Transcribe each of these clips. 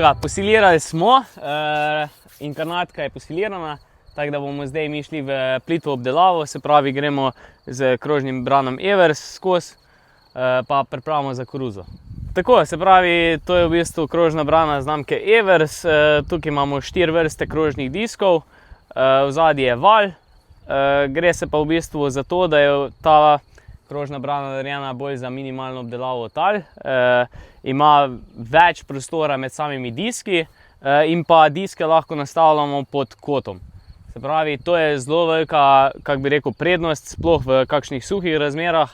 ga, posilirali smo, inkarnatka je posilirana, tako da bomo zdaj mi šli v plitvo obdelavo, se pravi gremo z krožnim branom Evers skozi, pa pripravimo za koruzo. Tako, se pravi, to je v bistvu krožna brana znamke Evers, tukaj imamo 4 vrste krožnih diskov, v zadnji je val, gre se pa v bistvu za to, da je ta krožna brana narejena bolj za minimalno obdelavo tal, ima več prostora med samimi diski in pa diske lahko nastavljamo pod kotom. Se pravi, to je zelo velika, kako bi rekel, prednost, sploh v kakšnih suhih razmerah,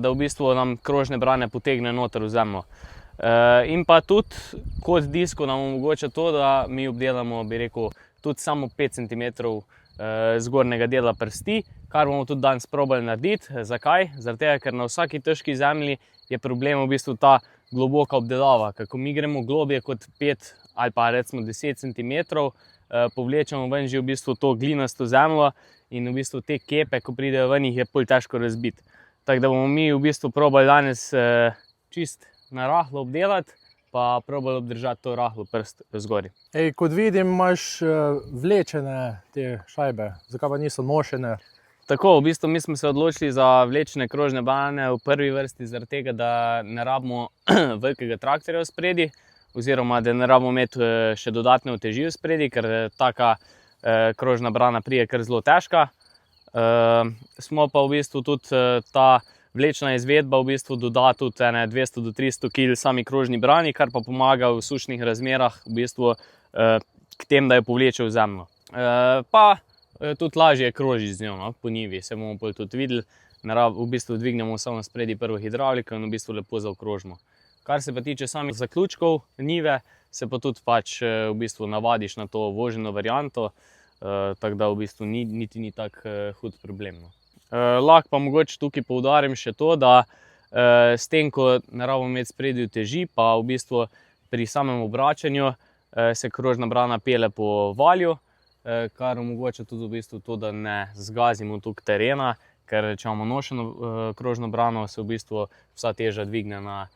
da v bistvu nam krožne brane potegne noter v zemljo. In pa tudi kot disko nam omogoča to, da mi obdelamo, bi rekel, tudi samo 5 cm zgornjega dela prsti, kar bomo tudi danes probali narediti. Zakaj? Zaradi tega, ker na vsaki težki zemlji je problem v bistvu ta globoka obdelava. Ko mi gremo globje kot 5 ali pa recimo 10 cm, povlečemo ven že v bistvu to glinasto zemljo in v bistvu te kepe, ko pridejo ven, jih je pol težko razbiti. Tako da bomo mi v bistvu probali danes čist na rahlo obdelati, pa probali obdržati to rahlo prst zgori. Kot vidim, imaš vlečene te šajbe, zakaj pa niso nošene? Tako, v bistvu mi smo se odločili za vlečene krožne brane v prvi vrsti zaradi tega, da ne rabimo velikega traktorja v spredi, oziroma da ne rabimo imeti še dodatne uteži v spredi, ker taka krožna brana prije kar zelo težka. Smo pa v bistvu tudi ta vlečna izvedba v bistvu doda tudi 200 do 300 kg sami krožni brani, kar pa pomaga v sušnih razmerah v bistvu k tem, da jo povleče v zemljo. Pa tudi lažje kroži z njo, no, po njivi, se bomo tudi videli. V bistvu dvignemo samo spredi prvo hidravliko in v bistvu lepo zaokrožimo. Kar se pa tiče samih zaključkov njive, se pa tudi pač v bistvu navadiš na to voženo varianto, tako da v bistvu niti ni tak hud problem. Lahko pa mogoče tukaj poudarim še to, da s tem, ko ne rabimo imeti spredi uteži, pa v bistvu pri samem obračanju se krožna brana pelje po valju, kar omogoča tudi v bistvu to, da ne zgazimo tukaj terena, ker če imamo nošeno krožno brano, se v bistvu vsa teža dvigne na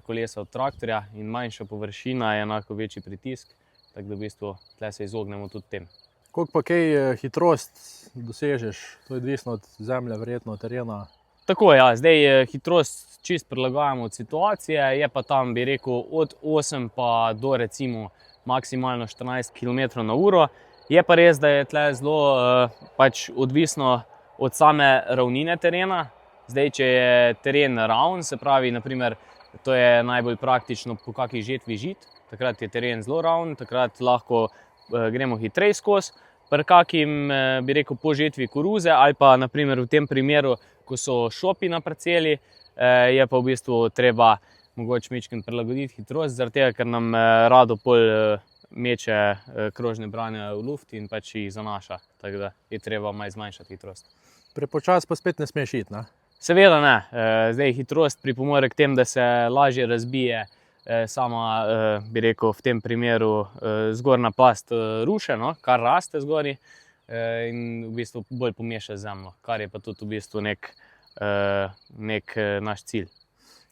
kolesa od traktorja in manjša površina je enako večji pritisk, tako da v bistvu tle se izognemo tudi tem. Koliko pa kaj hitrost dosežeš? To je odvisno od zemlje, verjetno od terena. Tako, ja, zdaj hitrost čist prilagajamo od situacije, je pa tam, bi rekel, od 8 pa do recimo maksimalno 14 km/h. Je pa res, da je tle zelo pač odvisno od same ravnine terena. Zdaj, če je teren ravn, se pravi, naprimer, to je najbolj praktično po kakšni žetvi žit, takrat je teren zelo ravn, takrat lahko gremo hitreje skozi. Pri kakim, bi rekel, po žetvi koruze ali pa naprimer v tem primeru, ko so šopi na parceli, je pa v bistvu treba mogoče majčkeno prilagoditi hitrost, zaradi tega, ker nam rado pol meče krožne brane v luft in pač jih zanaša, tako da je treba malo zmanjšati hitrost. Prepočasno pa spet ne smeš iti, ne? Seveda ne. Zdaj hitrost pripomore k tem, da se lažje razbije sama, bi rekel, v tem primeru zgornja plast rušeno, kar raste zgori in v bistvu bolj pomeša zemljo, kar je pa tudi v bistvu nek naš cilj.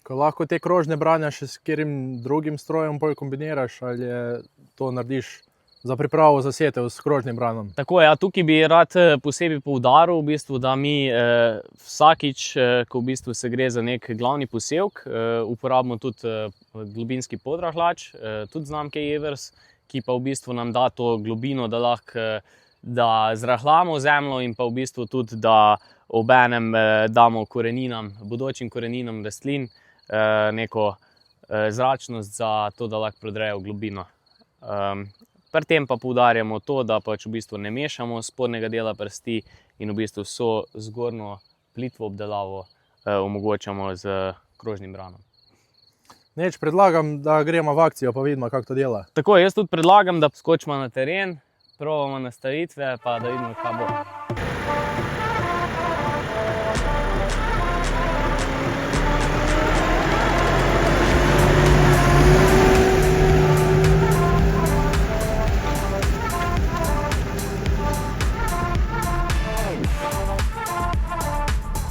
Ko lahko te krožne brane še s katerim drugim strojem bolj kombiniraš, ali to narediš za pripravo za setev s krožnim branom? Tako, ja, tukaj bi rad posebej poudaril, v bistvu, da mi vsakič, ko v bistvu se gre za nek glavni posevek, uporabimo tudi globinski podrahlač, tudi znamke Evers, ki pa v bistvu nam da to globino, da lahko zrahljamo zemljo in pa v bistvu tudi, da obenem damo koreninam, bodočim koreninam rastlin neko zračnost za to, da lahko prodrejo v globino. Pri tem pa poudarjamo to, da pač v bistvu ne mešamo spodnjega dela prsti in v bistvu vso zgornjo plitvo obdelavo omogočamo z krožnim branom. Predlagam, da gremo v akcijo pa vidimo, kako to dela. Tako, jaz tudi predlagam, da skočimo na teren, probamo nastavitve pa da vidimo, kaj bo.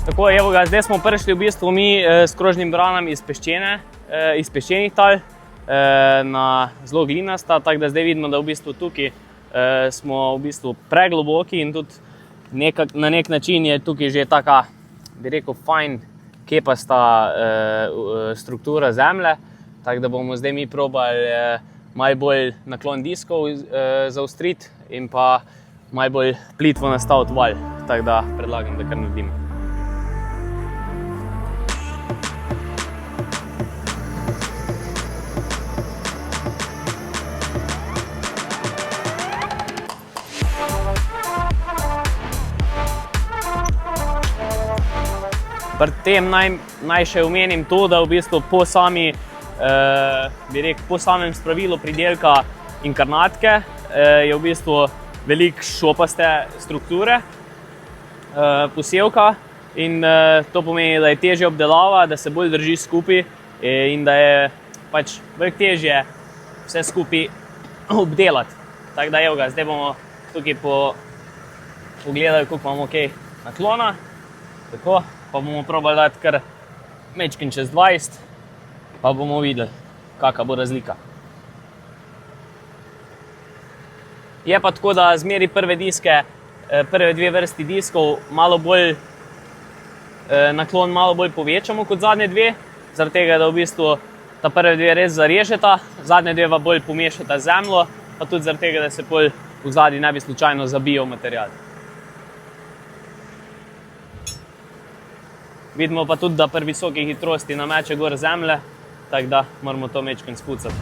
Tako, zdaj smo prišli v bistvu mi s krožnim branom iz peščenih tal. na zelo glinasta, tako da zdaj vidimo, da v bistvu tukaj smo v bistvu pregloboki in tudi na nek način je tukaj že taka, bi rekel, fajn kepasta struktura zemlje, tako da bomo zdaj mi probali malo bolj naklon diskov zaostriti in pa malo bolj plitvo nastaviti val, tako da predlagam, da kar naredimo. Pri tem naj še omenim to, da v bistvu po samem spravilu pridelka inkarnatke je v bistvu veliko šopaste strukture posevka in to pomeni, da je težja obdelava, da se bolj drži skupaj in da je pač veliko težje vse skupaj obdelati. Tako da evo ga, zdaj bomo tukaj pogledali, koliko imamo kaj naklona. Tako. Pa bomo probali dati kar mečkin čez 20, pa bomo videli, kakva bo razlika. Je pa tako, da zmeri prve dve vrsti diskov naklon malo bolj povečamo kot zadnje dve, zaradi tega, da v bistvu ta prve dve res zarežeta, zadnje dve pa bolj pomešata zemljo, pa tudi zaradi tega, da se bolj v zadnji ne bi slučajno zabijal material. Vidimo pa tudi, da pri visoki hitrosti nameče gor zemlje, tako da moramo to mečken spucati.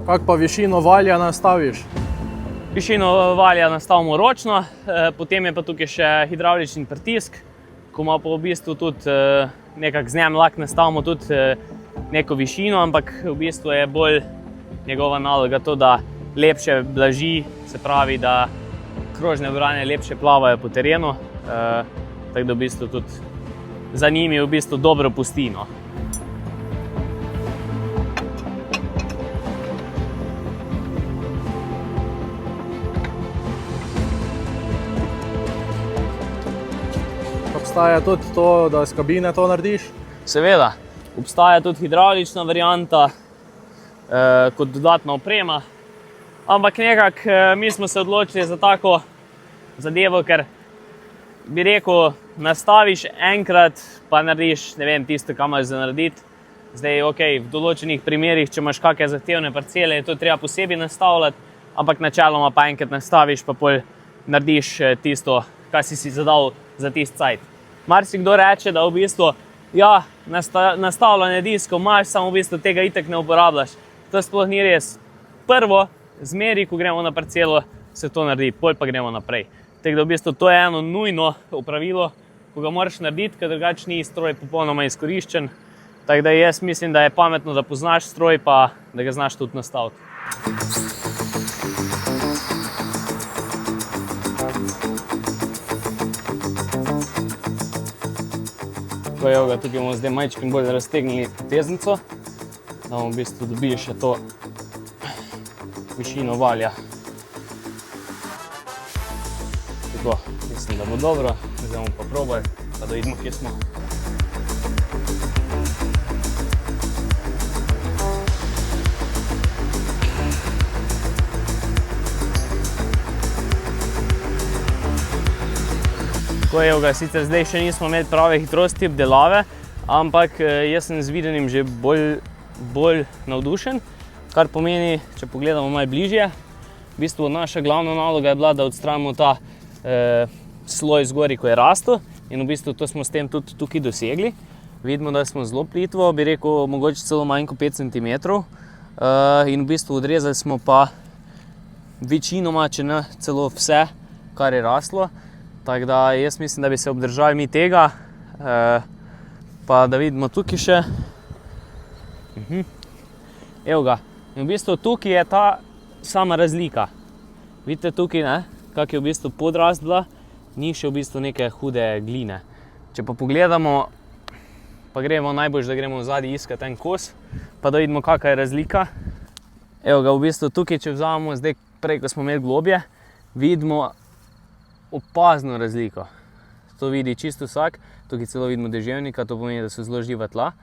Kako pa višino valja nastaviš? Višino valja nastavimo ročno, potem je pa tukaj še hidravlični pritisk, ko ima pa v bistvu tudi nekako z njem lahko nastavimo tudi neko višino, ampak v bistvu je bolj njegova naloga to, da lepše blaži, se pravi, da krožne branje lepše plavajo po terenu, tako da v bistvu tudi za njimi v bistvu dobro pusti, no. Obstaja tudi to, da iz kabine to narediš? Seveda, obstaja tudi hidravlična varianta kot dodatna oprema, ampak nekako mi smo se odločili za tako zadevo, ker bi rekel, nastaviš enkrat, pa narediš, ne vem, tisto, kar imaš za narediti. Zdaj, okej, v določenih primerih, če imaš kakšne zahtevne parcele, je to treba posebej nastavljati, ampak načeloma pa enkrat nastaviš, pa pol narediš tisto, kar si zadal za tisti cajt. Marsikdo reče, da v bistvu, ja, nastavljanje diskov imaš, samo v bistvu tega itak ne uporabljaš. To sploh ni res. Prvo, zmeri, ko gremo na parcelo, se to naredi, pol pa gremo naprej. Tako da v bistvu to je eno nujno opravilo, ko ga moraš narediti, ker drugače ni stroj popolnoma izkoriščen. Tako da jaz mislim, da je pametno, da poznaš stroj, pa da ga znaš tudi nastaviti. Tukaj bomo zdaj majčkim bolj raztegnili teznico, da bomo v bistvu dobili še to višino valja. Tako, mislim, da bo dobro. Zdaj bomo pa probali, pa da vidimo, kje smo. Sicer zdaj še nismo imeli prave hitrosti obdelave, ampak jaz sem z videnim že bolj navdušen, kar pomeni, če pogledamo malo bližje, v bistvu naša glavna naloga je bila, da odstranimo ta sloj zgori, ko je rastel, in v bistvu to smo s tem tudi tukaj dosegli. Vidimo, da smo zelo plitvo, bi rekel, mogoče celo manj kot 5 cm, in v bistvu odrezali smo pa večinoma, če ne celo vse, kar je raslo. Tako da jaz mislim, da bi se obdržali mi tega, pa da vidimo tukaj še. Evo ga, in v bistvu tukaj je ta sama razlika. Vidite tukaj, ne, kak je v bistvu podrast bila, ni še v bistvu neke hude gline. Če pa pogledamo, pa gremo najbolj, da gremo vzadaj iskati en kos, pa da vidimo, kakva je razlika. Evo ga, v bistvu tukaj, če vzamemo zdaj prej, ko smo imeli globje, vidimo opazno razliko. To vidi čisto vsak, tukaj celo vidimo deževnika, to pomeni, da so zelo živa tla,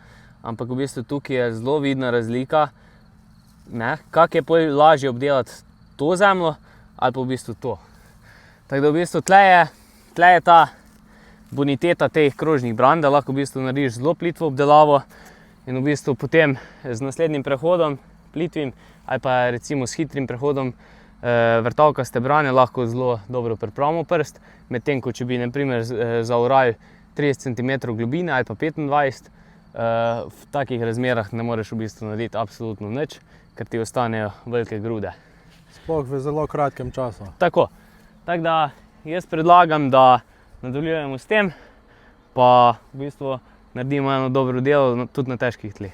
ampak v bistvu tukaj je zelo vidna razlika, kako je bolj lažje obdelati to zemljo ali pa v bistvu to. Tako da v bistvu tle je ta boniteta teh krožnih bran, da lahko v bistvu narediš zelo plitvo obdelavo in v bistvu potem z naslednjim prehodom, plitvim ali pa recimo s hitrim prehodom vrtavkaste brane lahko zelo dobro pripravimo prst, medtem ko če bi na primer zaorali 30 cm globine ali pa 25, v takih razmerah ne moreš v bistvu narediti absolutno nič, ker ti ostanejo velike grude. Sploh v zelo kratkem času. Tako da jaz predlagam, da nadaljujemo s tem, pa v bistvu naredimo eno dobro delo tudi na težkih tleh.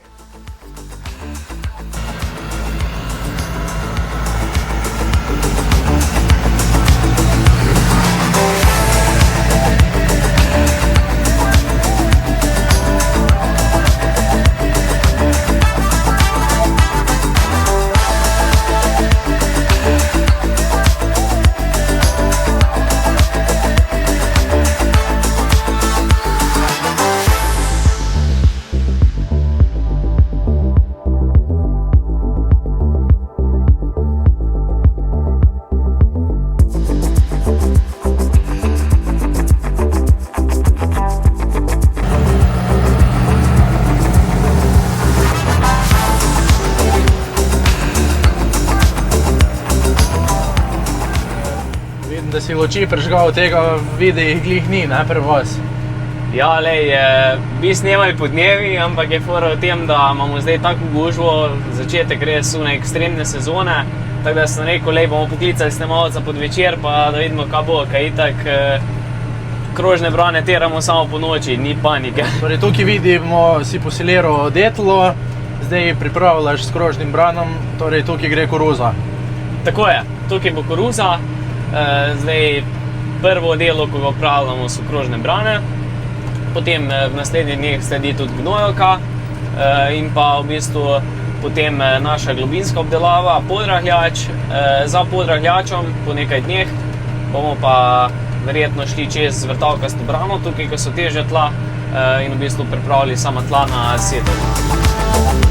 Da si luči prižgal, tega vidi glih ni, ne, pri vas. Ja, lej, bi snemali po dnevi, ampak je fora v tem, da imamo zdaj tako gužvo, začetek res une ekstremne sezone, tako da sem rekel, lej, bomo poklicali snemalca pod večer, pa da vidimo, kaj bo, kaj itak krožne brane teramo samo po noči, ni panike. Torej, tukaj vidimo, si posiliral detlo, zdaj pripravljaš s krožnim branom, torej tukaj gre koruza. Tako je, tukaj bo koruza. Zdaj, prvo delo, ko ga upravljamo, so krožne brane, potem v naslednjih dneh sledi tudi gnojevka in pa v bistvu potem naša globinska obdelava, podrahljač. Za podrahljačem po nekaj dneh bomo pa verjetno šli čez vrtavkasto brano, tukaj, ko so težja tla in v bistvu pripravili sama tla na setev.